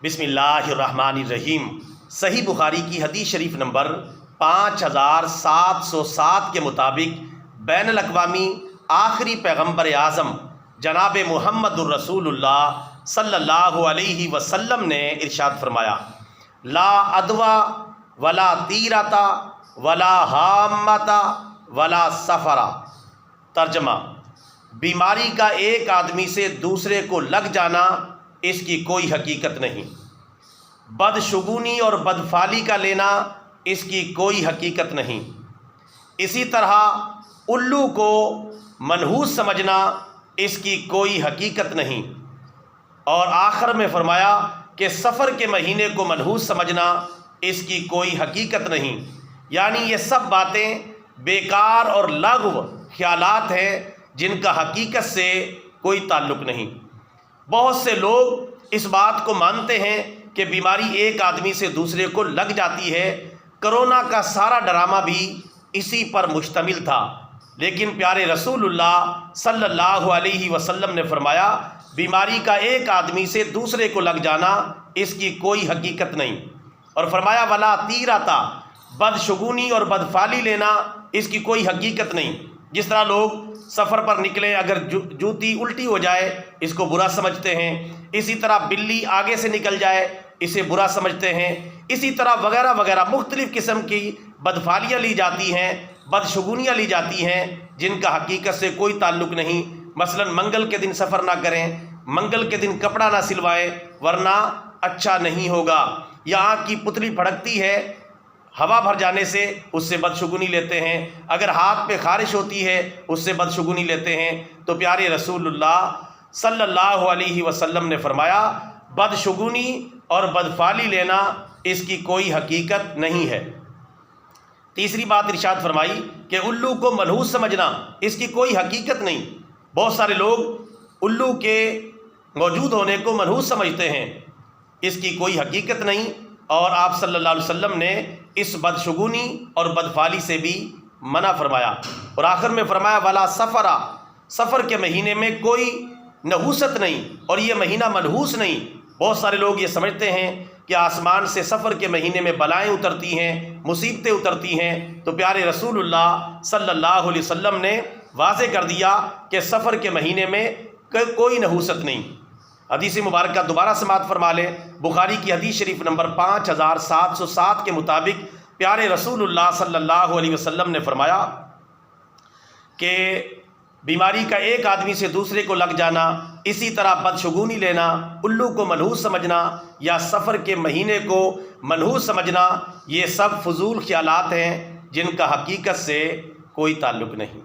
بسم اللہ الرحمن الرحیم۔ صحیح بخاری کی حدیث شریف نمبر 5707 کے مطابق بین الاقوامی آخری پیغمبر اعظم جناب محمد الرسول اللہ صلی اللہ علیہ وسلم نے ارشاد فرمایا، لا ادوا ولا تیرتا ولا حامتا ولا سفرا۔ ترجمہ: بیماری کا ایک آدمی سے دوسرے کو لگ جانا اس کی کوئی حقیقت نہیں، بدشگونی اور بدفعلی کا لینا اس کی کوئی حقیقت نہیں، اسی طرح الو کو منحوس سمجھنا اس کی کوئی حقیقت نہیں، اور آخر میں فرمایا کہ سفر کے مہینے کو منحوس سمجھنا اس کی کوئی حقیقت نہیں، یعنی یہ سب باتیں بیکار اور لغو خیالات ہیں جن کا حقیقت سے کوئی تعلق نہیں۔ بہت سے لوگ اس بات کو مانتے ہیں کہ بیماری ایک آدمی سے دوسرے کو لگ جاتی ہے۔ کرونا کا سارا ڈرامہ بھی اسی پر مشتمل تھا، لیکن پیارے رسول اللہ صلی اللہ علیہ وسلم نے فرمایا، بیماری کا ایک آدمی سے دوسرے کو لگ جانا اس کی کوئی حقیقت نہیں، اور فرمایا ولا تیرتا، بدشگونی اور بدفعلی لینا اس کی کوئی حقیقت نہیں۔ جس طرح لوگ سفر پر نکلے، اگر جوتی الٹی ہو جائے اس کو برا سمجھتے ہیں، اسی طرح بلی آگے سے نکل جائے اسے برا سمجھتے ہیں، اسی طرح وغیرہ وغیرہ مختلف قسم کی بدفعلیاں لی جاتی ہیں، بدشگونیاں لی جاتی ہیں جن کا حقیقت سے کوئی تعلق نہیں۔ مثلا منگل کے دن سفر نہ کریں، منگل کے دن کپڑا نہ سلوائیں ورنہ اچھا نہیں ہوگا، یا آنکھ کی پتلی پھڑکتی ہے ہوا بھر جانے سے اس سے بدشگونی لیتے ہیں، اگر ہاتھ پہ خارش ہوتی ہے اس سے بدشگونی لیتے ہیں۔ تو پیارے رسول اللہ صلی اللہ علیہ وسلم نے فرمایا، بدشگونی اور بدفعلی لینا اس کی کوئی حقیقت نہیں ہے۔ تیسری بات ارشاد فرمائی کہ الو کو منحوس سمجھنا اس کی کوئی حقیقت نہیں۔ بہت سارے لوگ الو کے موجود ہونے کو منحوس سمجھتے ہیں، اس کی کوئی حقیقت نہیں، اور آپ صلی اللہ علیہ وسلم نے اس بدشگونی اور بدفعلی سے بھی منع فرمایا، اور آخر میں فرمایا ولا سفرا، سفر کے مہینے میں کوئی نحوست نہیں، اور یہ مہینہ منحوس نہیں۔ بہت سارے لوگ یہ سمجھتے ہیں کہ آسمان سے سفر کے مہینے میں بلائیں اترتی ہیں، مصیبتیں اترتی ہیں، تو پیارے رسول اللہ صلی اللہ علیہ وسلم نے واضح کر دیا کہ سفر کے مہینے میں کوئی نحوست نہیں۔ حدیث مبارکہ دوبارہ سماعت فرما لیں۔ بخاری کی حدیث شریف نمبر 5707 کے مطابق پیارے رسول اللہ صلی اللہ علیہ وسلم نے فرمایا کہ بیماری کا ایک آدمی سے دوسرے کو لگ جانا، اسی طرح بدشگونی لینا، الو کو منحوس سمجھنا یا سفر کے مہینے کو منحوس سمجھنا، یہ سب فضول خیالات ہیں جن کا حقیقت سے کوئی تعلق نہیں۔